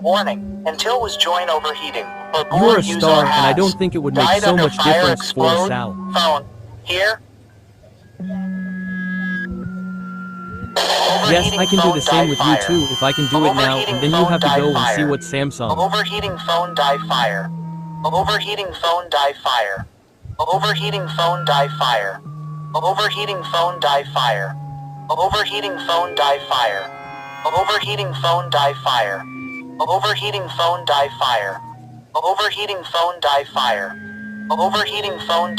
Warning, until was joint overheating, or You are board a use star, or and I has. don't think it would make Died so under much fire, difference for explode, Sal. phone. Here? Yes, I can do the Phone, same die with you fire. too if I can do it now, Overheating and then you phone, have to die go and see fire. what Samsung. Overheating phone, die fire. Overheating phone, die fire. Overheating phone, die fire. Overheating phone, die fire. Overheating phone, die fire. Overheating phone, die fire. Overheating phone, die fire. Overheating phone, die fire. Overheating phone.